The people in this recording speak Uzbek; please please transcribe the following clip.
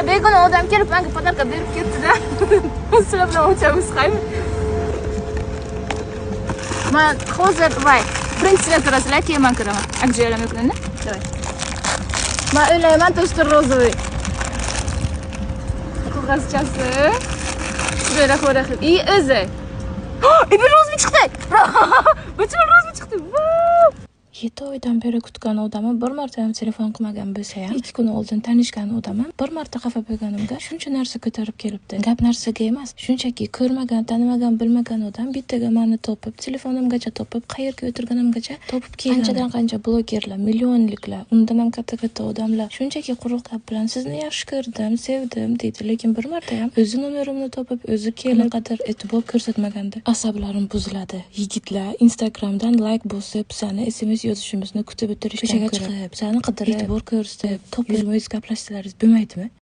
begona odam kelib menga podarka berib ketdi-da. Sizlar bilan o'chamiz qaymi? Men hozir voy, birinchisiga kirasizlar, keyin men kiraman. Akjiyalam yo'qlarda. Давай. Men o'ylayman to'shti rozovый. Qog'ozchasi. Juda xo'raqib. И o'zi. Bir rozovый chiqdi. Butun rozovый chiqdi. 7 oydan beri kutgan odamim bir marta ham telefon qilmagan bo'lsa ham 2 kun oldin tanishgan odamim bir marta xafa bo'lganimda shuncha narsa ko'tarib kelibdi. Gap narsaga emas, shunchaki ko'rmagan, tanimagan, bilmagan odam bittaga meni topib, telefonimgacha topib, qayerga o'tirganimgacha topib kelgan. Qanchadan qancha blogerlar, millionliklar, undan ham katta odamlar shunchaki quruq gap bilan sizni yaxshi ko'rdim, sevdim deydi, lekin bir marta ham o'zi nomerimni topib, o'zi kelib qadar e'tibor ko'rsatmaganda asablarim buziladi. Yigitlar Instagramdan like bosib, sani SMS yozishimizni kutib o'tirishdan ko'ra, sani qidirib, e'tibor ko'rsatib, topib, gaplashsalaringiz bo'lmaydimi?